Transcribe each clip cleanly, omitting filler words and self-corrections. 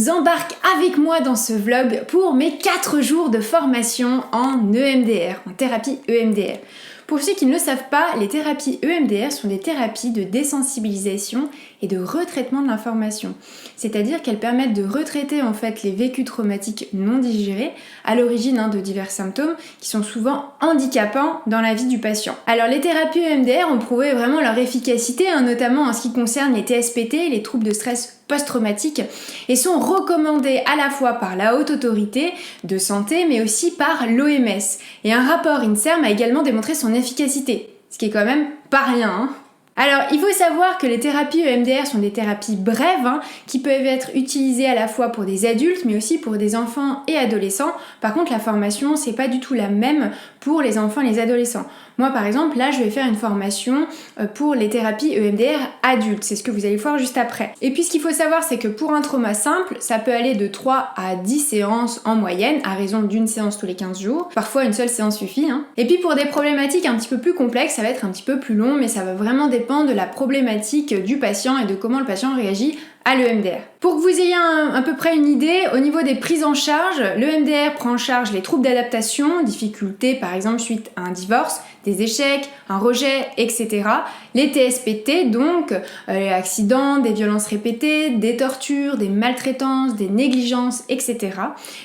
vous embarque avec moi dans ce vlog pour mes 4 jours de formation en EMDR, en thérapie EMDR. Pour ceux qui ne le savent pas, les thérapies EMDR sont des thérapies de désensibilisation et de retraitement de l'information. C'est-à-dire qu'elles permettent de retraiter en fait les vécus traumatiques non digérés à l'origine de divers symptômes qui sont souvent handicapants dans la vie du patient. Alors les thérapies EMDR ont prouvé vraiment leur efficacité, notamment en ce qui concerne les TSPT, les troubles de stress post-traumatique, et sont recommandées à la fois par la Haute Autorité de Santé mais aussi par l'OMS. Et un rapport INSERM a également démontré son efficacité, ce qui est quand même pas rien. Alors, il faut savoir que les thérapies EMDR sont des thérapies brèves qui peuvent être utilisées à la fois pour des adultes mais aussi pour des enfants et adolescents. Par contre, la formation, c'est pas du tout la même pour les enfants et les adolescents. Moi, par exemple, là, je vais faire une formation pour les thérapies EMDR adultes. C'est ce que vous allez voir juste après. Et puis, ce qu'il faut savoir, c'est que pour un trauma simple, ça peut aller de 3 à 10 séances en moyenne, à raison d'une séance tous les 15 jours. Parfois, une seule séance suffit. Et puis, pour des problématiques un petit peu plus complexes, ça va être un petit peu plus long, mais ça va vraiment dépendre de la problématique du patient et de comment le patient réagit à l'EMDR. Pour que vous ayez à peu près une idée, au niveau des prises en charge, l'EMDR prend en charge les troubles d'adaptation, difficultés par exemple suite à un divorce, des échecs, un rejet, etc. Les TSPT, donc accidents, des violences répétées, des tortures, des maltraitances, des négligences, etc.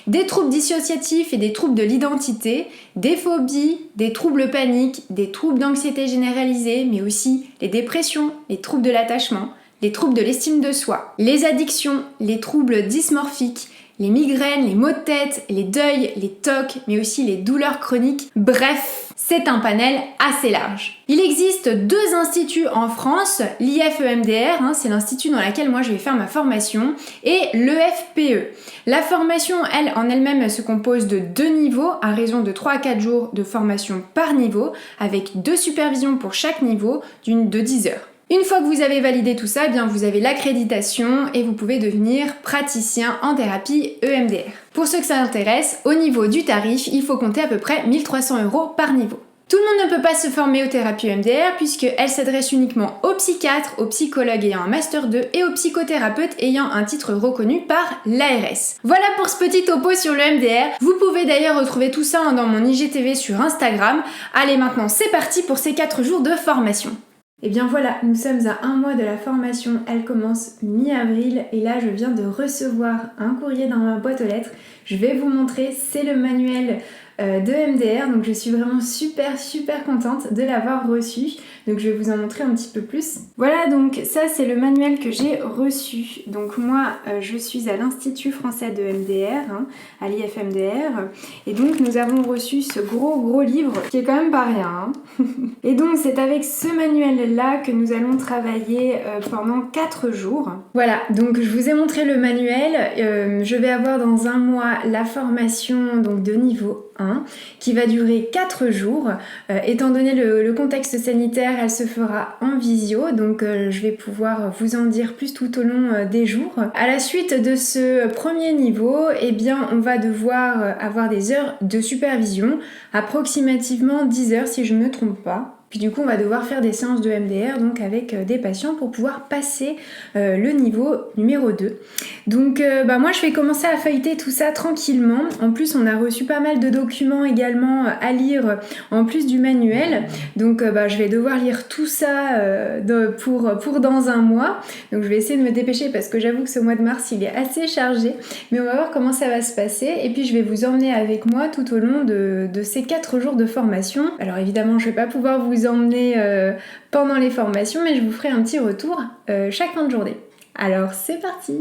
Des troubles dissociatifs et des troubles de l'identité, des phobies, des troubles paniques, des troubles d'anxiété généralisée, mais aussi les dépressions, les troubles de l'attachement, les troubles de l'estime de soi, les addictions, les troubles dysmorphiques, les migraines, les maux de tête, les deuils, les TOC, mais aussi les douleurs chroniques. Bref, c'est un panel assez large. Il existe 2 instituts en France, l'IFEMDR, c'est l'institut dans lequel moi je vais faire ma formation, et l'EFPE. La formation, elle, en elle-même, se compose de 2 niveaux, à raison de 3 à 4 jours de formation par niveau, avec 2 supervisions pour chaque niveau, de 10 heures. Une fois que vous avez validé tout ça, vous avez l'accréditation et vous pouvez devenir praticien en thérapie EMDR. Pour ceux que ça intéresse, au niveau du tarif, il faut compter à peu près 1 300 € par niveau. Tout le monde ne peut pas se former aux thérapies EMDR puisqu'elles s'adressent uniquement aux psychiatres, aux psychologues ayant un Master 2 et aux psychothérapeutes ayant un titre reconnu par l'ARS. Voilà pour ce petit topo sur l'EMDR. Vous pouvez d'ailleurs retrouver tout ça dans mon IGTV sur Instagram. Allez, maintenant c'est parti pour ces 4 jours de formation. Et bien voilà, nous sommes à 1 mois de la formation, elle commence mi-avril et là je viens de recevoir un courrier dans ma boîte aux lettres. Je vais vous montrer, c'est le manuel de MDR, donc je suis vraiment super contente de l'avoir reçu. Donc je vais vous en montrer un petit peu plus. Voilà, donc ça c'est le manuel que j'ai reçu. Donc moi je suis à l'Institut français de MDR, à l'IFMDR, et donc nous avons reçu ce gros livre qui est quand même pas rien. Et donc c'est avec ce manuel là que nous allons travailler pendant 4 jours. Voilà, donc je vous ai montré le manuel. Je vais avoir dans 1 mois la formation donc de niveau 1 qui va durer 4 jours. Étant donné le contexte sanitaire, elle se fera en visio, donc je vais pouvoir vous en dire plus tout au long des jours. À la suite de ce premier niveau, eh bien on va devoir avoir des heures de supervision, approximativement 10 heures si je ne me trompe pas. Puis du coup on va devoir faire des séances de MDR donc avec des patients pour pouvoir passer le niveau numéro 2. Donc moi je vais commencer à feuilleter tout ça tranquillement. En plus on a reçu pas mal de documents également à lire en plus du manuel. Donc je vais devoir lire tout ça pour dans 1 mois. Donc je vais essayer de me dépêcher parce que j'avoue que ce mois de mars il est assez chargé. Mais on va voir comment ça va se passer. Et puis je vais vous emmener avec moi tout au long de ces 4 jours de formation. Alors évidemment je vais pas pouvoir vous emmener pendant les formations, mais je vous ferai un petit retour chaque fin de journée. Alors c'est parti!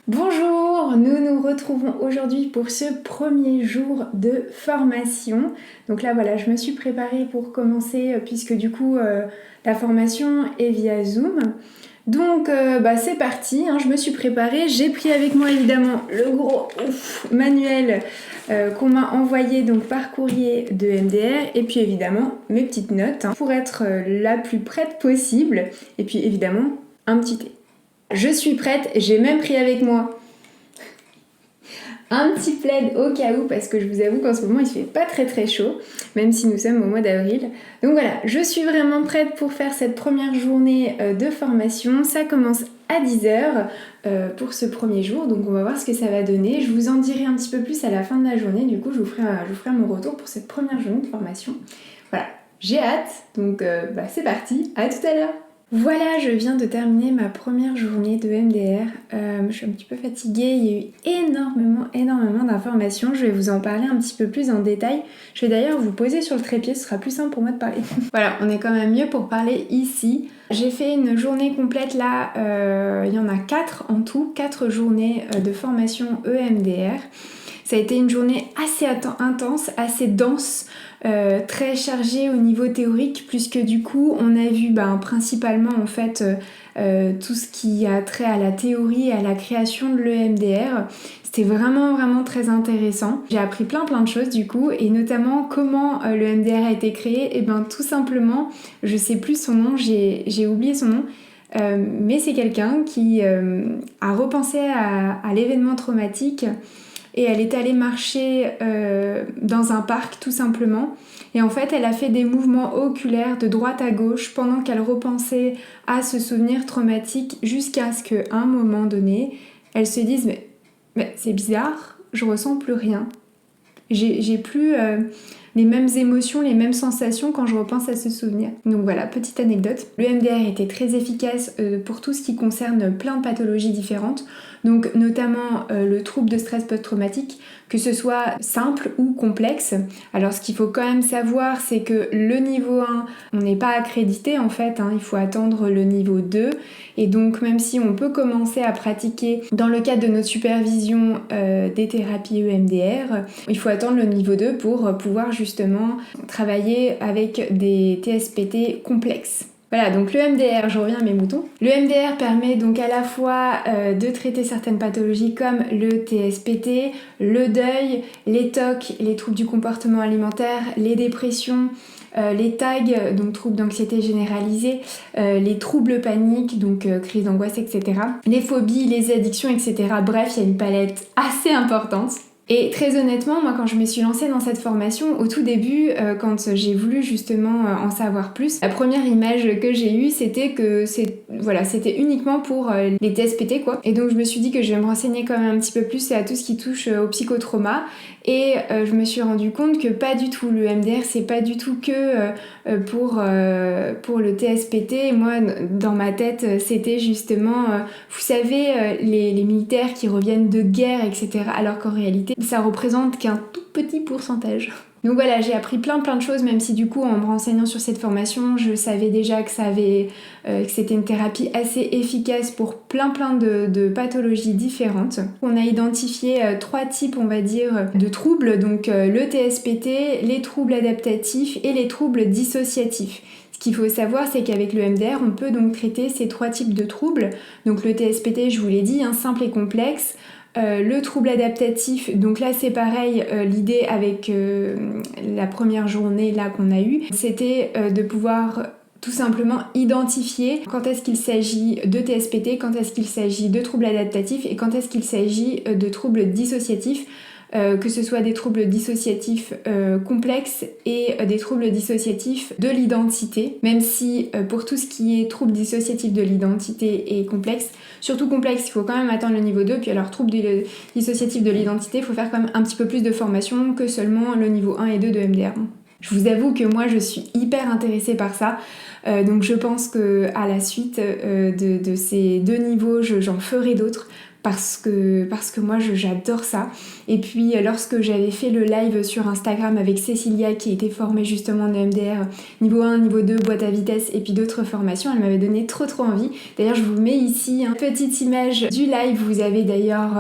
Bonjour, nous nous retrouvons aujourd'hui pour ce premier jour de formation. Donc là voilà, je me suis préparée pour commencer puisque du coup la formation est via Zoom. Donc c'est parti, je me suis préparée, j'ai pris avec moi évidemment le gros manuel qu'on m'a envoyé donc par courrier de MDR et puis évidemment mes petites notes pour être la plus prête possible et puis évidemment un petit thé. Je suis prête, j'ai même pris avec moi un petit plaid au cas où parce que je vous avoue qu'en ce moment il fait pas très chaud même si nous sommes au mois d'avril. Donc voilà, je suis vraiment prête pour faire cette première journée de formation. Ça commence à 10h pour ce premier jour, donc on va voir ce que ça va donner. Je vous en dirai un petit peu plus à la fin de la journée, du coup je vous ferai mon retour pour cette première journée de formation. Voilà, j'ai hâte, donc c'est parti, à tout à l'heure. Voilà, je viens de terminer ma première journée de MDR. Je suis un petit peu fatiguée, il y a eu énormément d'informations. Je vais vous en parler un petit peu plus en détail. Je vais d'ailleurs vous poser sur le trépied, ce sera plus simple pour moi de parler. Voilà, on est quand même mieux pour parler ici. J'ai fait une journée complète là, il y en a 4 en tout, 4 journées de formation EMDR. Ça a été une journée assez intense, assez dense, très chargée au niveau théorique, puisque du coup on a vu principalement en fait tout ce qui a trait à la théorie et à la création de l'EMDR. C'était vraiment très intéressant. J'ai appris plein de choses du coup, et notamment comment l'EMDR a été créé. Et tout simplement, je sais plus son nom, j'ai oublié son nom. Mais c'est quelqu'un qui a repensé à l'événement traumatique. Et elle est allée marcher dans un parc tout simplement. Et en fait, elle a fait des mouvements oculaires de droite à gauche pendant qu'elle repensait à ce souvenir traumatique jusqu'à ce qu'à un moment donné, elle se dise mais c'est bizarre, je ressens plus rien. J'ai plus les mêmes émotions, les mêmes sensations quand je repense à ce souvenir. Donc voilà, petite anecdote. Le MDR était très efficace pour tout ce qui concerne plein de pathologies différentes. Donc notamment le trouble de stress post-traumatique, que ce soit simple ou complexe. Alors ce qu'il faut quand même savoir, c'est que le niveau 1, on n'est pas accrédité en fait, il faut attendre le niveau 2. Et donc même si on peut commencer à pratiquer dans le cadre de notre supervision des thérapies EMDR, il faut attendre le niveau 2 pour pouvoir justement travailler avec des TSPT complexes. Voilà, donc le MDR, je reviens à mes moutons. Le MDR permet donc à la fois de traiter certaines pathologies comme le TSPT, le deuil, les TOC, les troubles du comportement alimentaire, les dépressions, les tags, donc troubles d'anxiété généralisée, les troubles paniques, donc crise d'angoisse, etc. Les phobies, les addictions, etc. Bref, il y a une palette assez importante. Et très honnêtement, moi quand je me suis lancée dans cette formation, au tout début, quand j'ai voulu justement en savoir plus, la première image que j'ai eue, c'était que c'était uniquement pour les TSPT quoi. Et donc je me suis dit que je vais me renseigner quand même un petit peu plus à tout ce qui touche au psychotrauma. Et je me suis rendu compte que pas du tout, le MDR c'est pas du tout que pour le TSPT. Et moi dans ma tête c'était justement, vous savez, les militaires qui reviennent de guerre, etc. Alors qu'en réalité ça représente qu'un tout petit pourcentage. Donc voilà, j'ai appris plein de choses, même si du coup en me renseignant sur cette formation, je savais déjà que c'était une thérapie assez efficace pour plein de pathologies différentes. On a identifié 3 types, on va dire, de troubles, donc le TSPT, les troubles adaptatifs et les troubles dissociatifs. Ce qu'il faut savoir, c'est qu'avec le MDR, on peut donc traiter ces 3 types de troubles. Donc le TSPT, je vous l'ai dit, simple et complexe. Le trouble adaptatif, donc là c'est pareil, l'idée avec la première journée là qu'on a eue, c'était de pouvoir tout simplement identifier quand est-ce qu'il s'agit de TSPT, quand est-ce qu'il s'agit de troubles adaptatifs et quand est-ce qu'il s'agit de troubles dissociatifs. Que ce soit des troubles dissociatifs complexes et des troubles dissociatifs de l'identité, même si pour tout ce qui est troubles dissociatifs de l'identité et complexe, surtout complexe, il faut quand même attendre le niveau 2, puis alors troubles dissociatifs de l'identité, il faut faire quand même un petit peu plus de formation que seulement le niveau 1 et 2 de MDR. Je vous avoue que moi je suis hyper intéressée par ça, donc je pense qu'à la suite de ces 2 niveaux, j'en ferai d'autres. Parce que moi j'adore ça. Et puis lorsque j'avais fait le live sur Instagram avec Cécilia qui était formée justement en EMDR niveau 1, niveau 2, boîte à vitesse et puis d'autres formations, elle m'avait donné trop envie. D'ailleurs je vous mets ici une petite image du live, vous avez d'ailleurs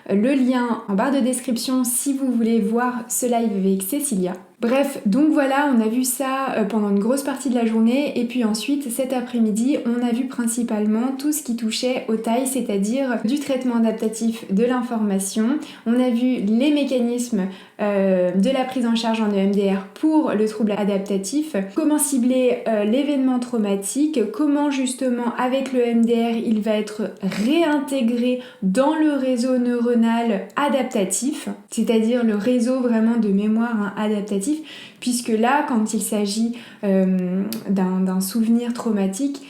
le lien en barre de description si vous voulez voir ce live avec Cécilia. Bref, donc voilà, on a vu ça pendant une grosse partie de la journée et puis ensuite cet après-midi on a vu principalement tout ce qui touchait au TAI, c'est-à-dire du traitement adaptatif de l'information. On a vu les mécanismes de la prise en charge en EMDR pour le trouble adaptatif, comment cibler l'événement traumatique, comment justement avec le EMDR il va être réintégré dans le réseau neuronal adaptatif, c'est-à-dire le réseau vraiment de mémoire adaptatif, puisque là quand il s'agit d'un souvenir traumatique,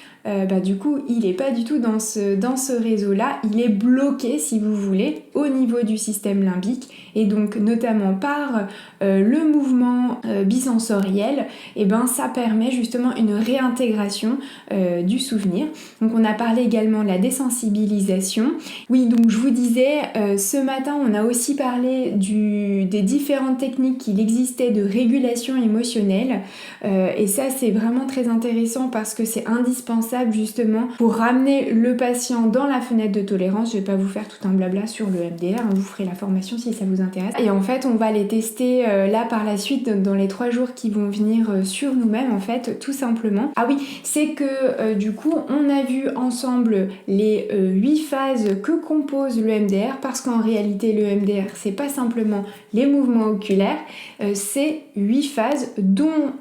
du coup il n'est pas du tout dans ce réseau-là, il est bloqué si vous voulez au niveau du système limbique et donc notamment par le mouvement bisensoriel, et ça permet justement une réintégration du souvenir. Donc on a parlé également de la désensibilisation. Oui, donc je vous disais, ce matin on a aussi parlé des différentes techniques qu'il existait de régulation émotionnelle et ça c'est vraiment très intéressant parce que c'est indispensable justement pour ramener le patient dans la fenêtre de tolérance. Je vais pas vous faire tout un blabla sur le MDR, vous ferez la formation si ça vous intéresse. Et en fait on va les tester là par la suite dans les 3 jours qui vont venir sur nous-mêmes en fait, tout simplement. Ah oui, c'est que du coup on a vu ensemble les 8 phases que compose le MDR, parce qu'en réalité le MDR c'est pas simplement les mouvements oculaires, c'est 8 phases dont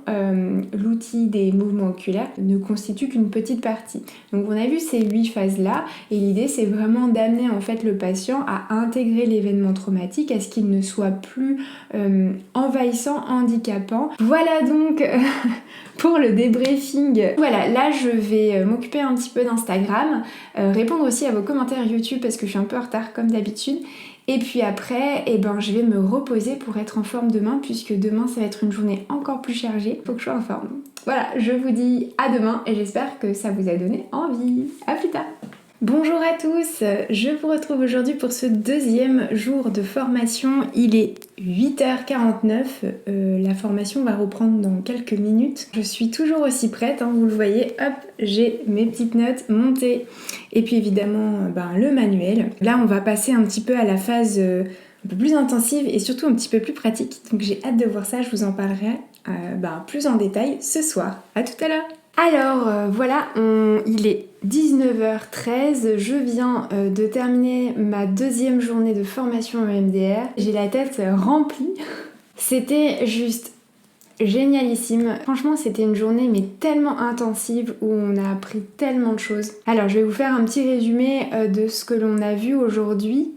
l'outil des mouvements oculaires ne constitue qu'une petite partie. Donc on a vu ces 8 phases là et l'idée c'est vraiment d'amener en fait le patient à intégrer l'événement traumatique, à ce qu'il ne soit plus envahissant, handicapant. Voilà donc pour le débriefing. Voilà, là je vais m'occuper un petit peu d'Instagram, répondre aussi à vos commentaires YouTube parce que je suis un peu en retard comme d'habitude. Et puis après, je vais me reposer pour être en forme demain, puisque demain ça va être une journée encore plus chargée. Faut que je sois en forme. Voilà, je vous dis à demain et j'espère que ça vous a donné envie. À plus tard. Bonjour à tous, je vous retrouve aujourd'hui pour ce 2e jour de formation. Il est 8h49, la formation va reprendre dans quelques minutes. Je suis toujours aussi prête, vous le voyez, hop, j'ai mes petites notes, mon thé et puis évidemment le manuel. Là on va passer un petit peu à la phase un peu plus intensive et surtout un petit peu plus pratique. Donc j'ai hâte de voir ça, je vous en parlerai plus en détail ce soir. À tout à l'heure. Alors voilà, il est 19h13, je viens de terminer ma 2e journée de formation au MDR. J'ai la tête remplie. C'était juste génialissime. Franchement, c'était une journée mais tellement intensive où on a appris tellement de choses. Alors, je vais vous faire un petit résumé de ce que l'on a vu aujourd'hui.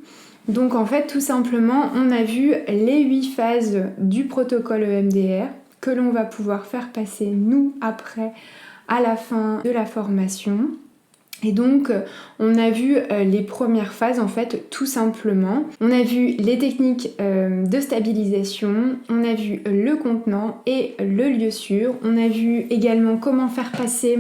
Donc en fait, tout simplement, on a vu les 8 phases du protocole EMDR que l'on va pouvoir faire passer nous après à la fin de la formation. Et donc on a vu les premières phases en fait, tout simplement. On a vu les techniques de stabilisation, on a vu le contenant et le lieu sûr. On a vu également comment faire passer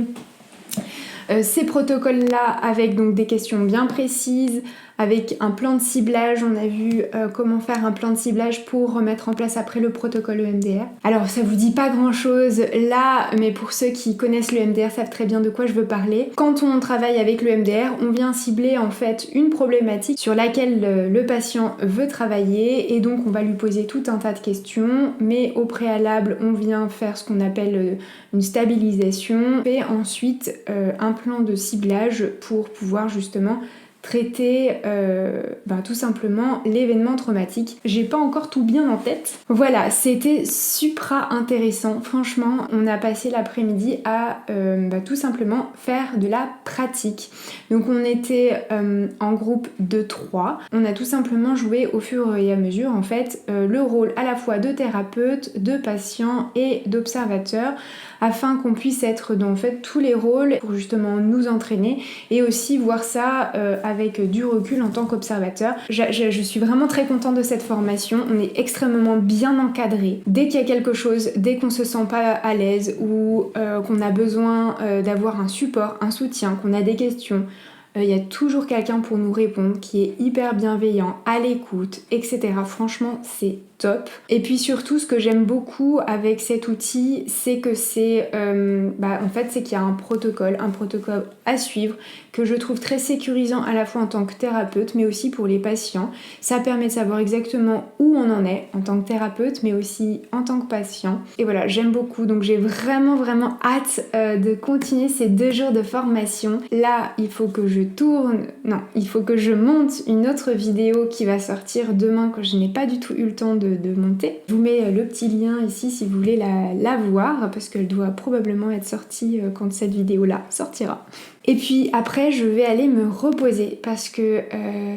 ces protocoles-là avec donc des questions bien précises, avec un plan de ciblage. On a vu comment faire un plan de ciblage pour remettre en place après le protocole EMDR. Alors ça vous dit pas grand chose là, mais pour ceux qui connaissent le EMDR savent très bien de quoi je veux parler. Quand on travaille avec le EMDR, on vient cibler en fait une problématique sur laquelle le patient veut travailler et donc on va lui poser tout un tas de questions, mais au préalable on vient faire ce qu'on appelle une stabilisation et ensuite un plan de ciblage pour pouvoir justement traiter tout simplement l'événement traumatique. J'ai pas encore tout bien en tête. Voilà, c'était supra intéressant. Franchement, on a passé l'après-midi à tout simplement faire de la pratique. Donc on était en groupe de 3. On a tout simplement joué au fur et à mesure en fait le rôle à la fois de thérapeute, de patient et d'observateur, afin qu'on puisse être dans en fait tous les rôles pour justement nous entraîner et aussi voir ça avec du recul en tant qu'observateur. Je suis vraiment très contente de cette formation, on est extrêmement bien encadré. Dès qu'il y a quelque chose, dès qu'on se sent pas à l'aise ou qu'on a besoin d'avoir un support, un soutien, qu'on a des questions, il y a toujours quelqu'un pour nous répondre qui est hyper bienveillant, à l'écoute, etc. Franchement, c'est top. Et puis surtout, ce que j'aime beaucoup avec cet outil, c'est que c'est c'est qu'il y a un protocole à suivre que je trouve très sécurisant à la fois en tant que thérapeute mais aussi pour les patients. Ça permet de savoir exactement où on en est en tant que thérapeute mais aussi en tant que patient. Et voilà, j'aime beaucoup. Donc j'ai vraiment hâte de continuer ces 2 jours de formation. Là, il faut que je monte une autre vidéo qui va sortir demain que je n'ai pas du tout eu le temps de monter. Je vous mets le petit lien ici si vous voulez la voir parce qu'elle doit probablement être sortie quand cette vidéo là sortira. Et puis après je vais aller me reposer parce que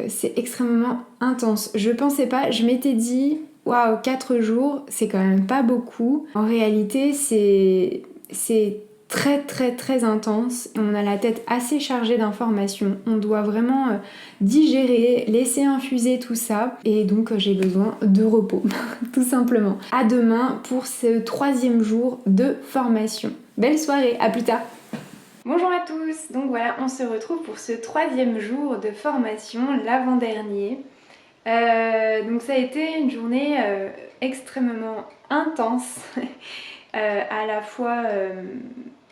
c'est extrêmement intense. Je pensais pas, je m'étais dit waouh, 4 jours c'est quand même pas beaucoup. En réalité c'est très intense. On a la tête assez chargée d'informations. On doit vraiment digérer, laisser infuser tout ça. Et donc j'ai besoin de repos, tout simplement. À demain pour ce 3e jour de formation. Belle soirée, à plus tard. Bonjour à tous, donc voilà, on se retrouve pour ce 3e jour de formation, l'avant-dernier. Donc ça a été une journée extrêmement intense, à la fois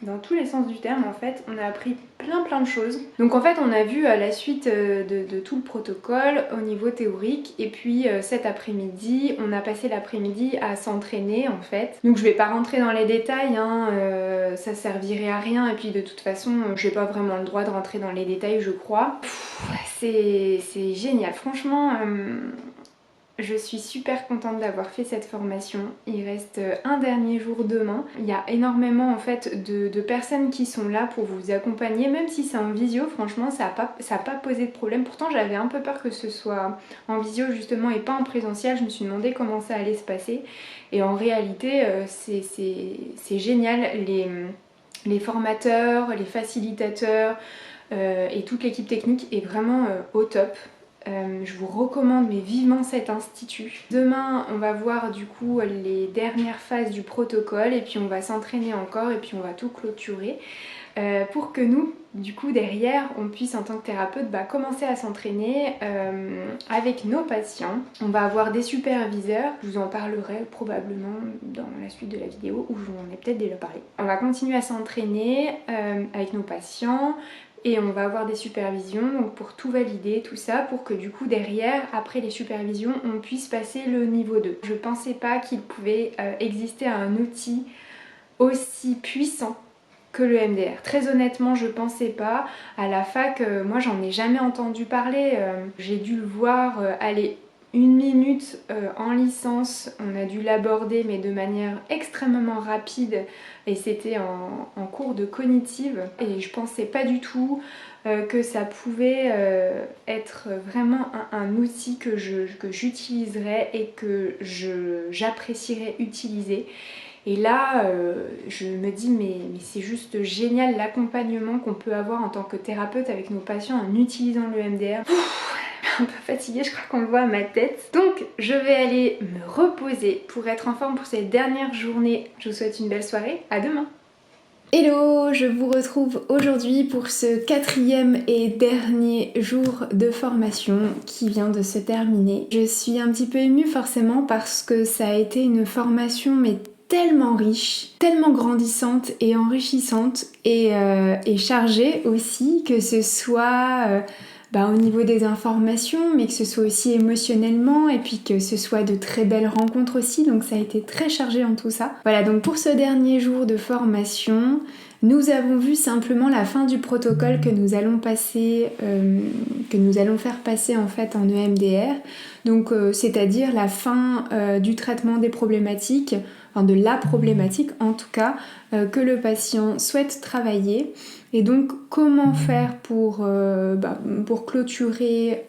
dans tous les sens du terme en fait. On a appris plein de choses. Donc en fait on a vu la suite de tout le protocole au niveau théorique, et puis cet après-midi on a passé l'après-midi à s'entraîner en fait. Donc je vais pas rentrer dans les détails, hein, ça servirait à rien, et puis de toute façon j'ai pas vraiment le droit de rentrer dans les détails je crois. C'est génial, franchement. Je suis super contente d'avoir fait cette formation. Il reste un dernier jour demain. Il y a énormément en fait de personnes qui sont là pour vous accompagner, même si c'est en visio. Franchement, ça a pas posé de problème. Pourtant, j'avais un peu peur que ce soit en visio justement et pas en présentiel. Je me suis demandé comment ça allait se passer. Et en réalité, c'est génial. Les formateurs, les facilitateurs et toute l'équipe technique est vraiment au top. Je vous recommande mais vivement cet institut. Demain on va voir du coup les dernières phases du protocole, et puis on va s'entraîner encore, et puis on va tout clôturer pour que nous du coup derrière on puisse en tant que thérapeute commencer à s'entraîner avec nos patients. On va avoir des superviseurs, je vous en parlerai probablement dans la suite de la vidéo, où je vous en ai peut-être déjà parlé. On va continuer à s'entraîner avec nos patients, et on va avoir des supervisions donc pour tout valider, tout ça, pour que du coup derrière, après les supervisions, on puisse passer le niveau 2. Je pensais pas qu'il pouvait exister un outil aussi puissant que le MDR. Très honnêtement, je pensais pas. À la fac, moi j'en ai jamais entendu parler. J'ai dû le voir aller 1 minute en licence. On a dû l'aborder mais de manière extrêmement rapide, et c'était en cours de cognitive, et je pensais pas du tout que ça pouvait être vraiment un outil que j'utiliserais et que j'apprécierais utiliser. Et là, je me dis mais c'est juste génial l'accompagnement qu'on peut avoir en tant que thérapeute avec nos patients en utilisant le MDR. Un peu fatiguée, je crois qu'on le voit à ma tête. Donc je vais aller me reposer pour être en forme pour cette dernière journée. Je vous souhaite une belle soirée, à demain. Hello, je vous retrouve aujourd'hui pour ce 4e et dernier jour de formation qui vient de se terminer. Je suis un petit peu émue forcément parce que ça a été une formation mais tellement riche, tellement grandissante et enrichissante, et chargée aussi, que ce soit au niveau des informations, mais que ce soit aussi émotionnellement, et puis que ce soit de très belles rencontres aussi, donc ça a été très chargé en tout ça. Voilà, donc pour ce dernier jour de formation, nous avons vu simplement la fin du protocole que nous allons passer, que nous allons faire passer en fait en EMDR, donc c'est-à-dire la fin du traitement des problématiques, enfin de la problématique en tout cas, que le patient souhaite travailler. Et donc comment faire pour clôturer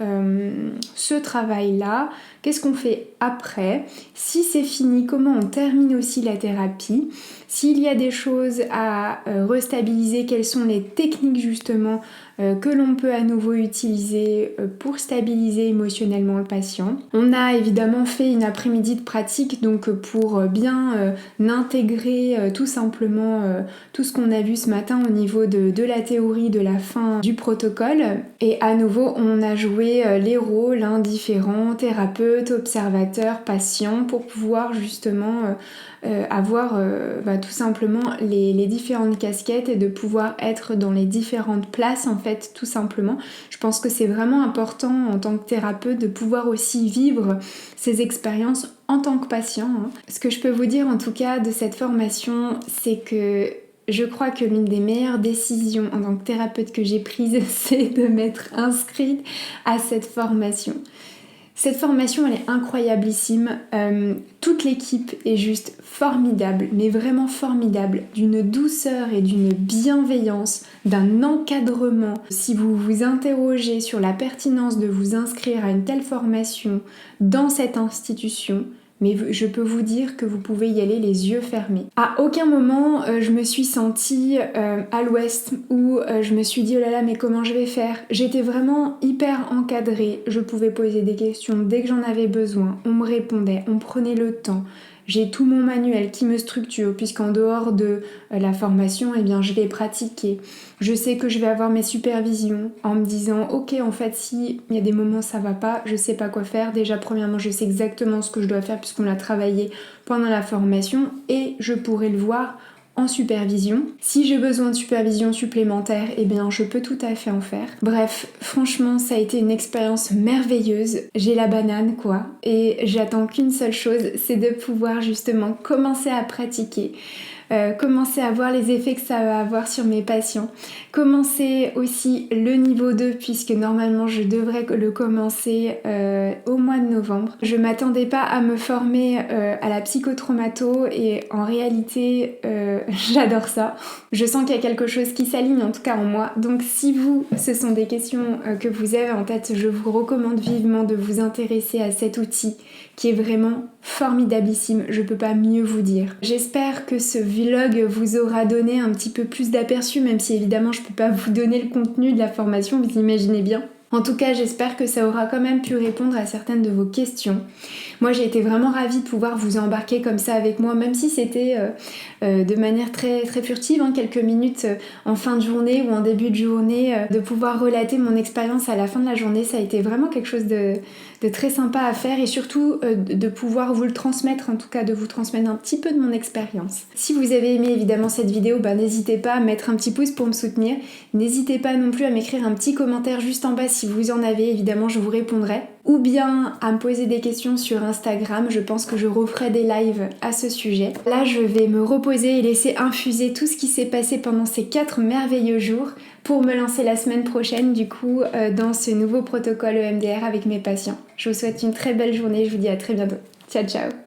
ce travail-là? Qu'est-ce qu'on fait après? Si c'est fini, comment on termine aussi la thérapie? S'il y a des choses à restabiliser, quelles sont les techniques justement que l'on peut à nouveau utiliser pour stabiliser émotionnellement le patient. On a évidemment fait une après-midi de pratique, donc pour bien intégrer tout simplement tout ce qu'on a vu ce matin au niveau de la théorie de la fin du protocole. Et à nouveau, on a joué les rôles différents, thérapeute, observateur, patient, pour pouvoir justement avoir tout simplement les différentes casquettes, et de pouvoir être dans les différentes places en fait, tout simplement. Je pense que c'est vraiment important en tant que thérapeute de pouvoir aussi vivre ces expériences en tant que patient. Ce que je peux vous dire en tout cas de cette formation, c'est que je crois que l'une des meilleures décisions en tant que thérapeute que j'ai prises, c'est de m'être inscrite à cette formation. Cette formation, elle est incroyablissime. Toute l'équipe est juste formidable, mais vraiment formidable, d'une douceur et d'une bienveillance, d'un encadrement. Si vous vous interrogez sur la pertinence de vous inscrire à une telle formation dans cette institution, mais je peux vous dire que vous pouvez y aller les yeux fermés. À aucun moment je me suis sentie à l'ouest où je me suis dit oh là là mais comment je vais faire. J'étais vraiment hyper encadrée, je pouvais poser des questions dès que j'en avais besoin, on me répondait, on prenait le temps. J'ai tout mon manuel qui me structure puisqu'en dehors de la formation, eh bien, je l'ai pratiqué. Je sais que je vais avoir mes supervisions en me disant ok en fait si il y a des moments ça va pas, je sais pas quoi faire. Déjà premièrement je sais exactement ce que je dois faire puisqu'on l'a travaillé pendant la formation et je pourrai le voir en supervision. Si j'ai besoin de supervision supplémentaire, eh bien je peux tout à fait en faire. Bref, franchement ça a été une expérience merveilleuse. J'ai la banane quoi et j'attends qu'une seule chose, c'est de pouvoir justement commencer à pratiquer. Commencer à voir les effets que ça va avoir sur mes patients, commencer aussi le niveau 2 puisque normalement je devrais le commencer au mois de novembre. Je m'attendais pas à me former à la psychotraumato et en réalité j'adore ça. Je sens qu'il y a quelque chose qui s'aligne en tout cas en moi. Donc si vous, ce sont des questions que vous avez en tête, je vous recommande vivement de vous intéresser à cet outil qui est vraiment formidabilissime, je peux pas mieux vous dire. J'espère que ce vlog vous aura donné un petit peu plus d'aperçu, même si évidemment je peux pas vous donner le contenu de la formation, vous imaginez bien. En tout cas, j'espère que ça aura quand même pu répondre à certaines de vos questions. Moi, j'ai été vraiment ravie de pouvoir vous embarquer comme ça avec moi, même si c'était de manière très, très furtive, hein, quelques minutes en fin de journée ou en début de journée, de pouvoir relater mon expérience à la fin de la journée. Ça a été vraiment quelque chose de très sympa à faire et surtout de pouvoir vous le transmettre, en tout cas de vous transmettre un petit peu de mon expérience. Si vous avez aimé évidemment cette vidéo, n'hésitez pas à mettre un petit pouce pour me soutenir. N'hésitez pas non plus à m'écrire un petit commentaire juste en bas si vous en avez, évidemment je vous répondrai. Ou bien à me poser des questions sur Instagram, je pense que je referai des lives à ce sujet. Là je vais me reposer et laisser infuser tout ce qui s'est passé pendant ces 4 merveilleux jours pour me lancer la semaine prochaine du coup dans ce nouveau protocole EMDR avec mes patients. Je vous souhaite une très belle journée, je vous dis à très bientôt. Ciao ciao.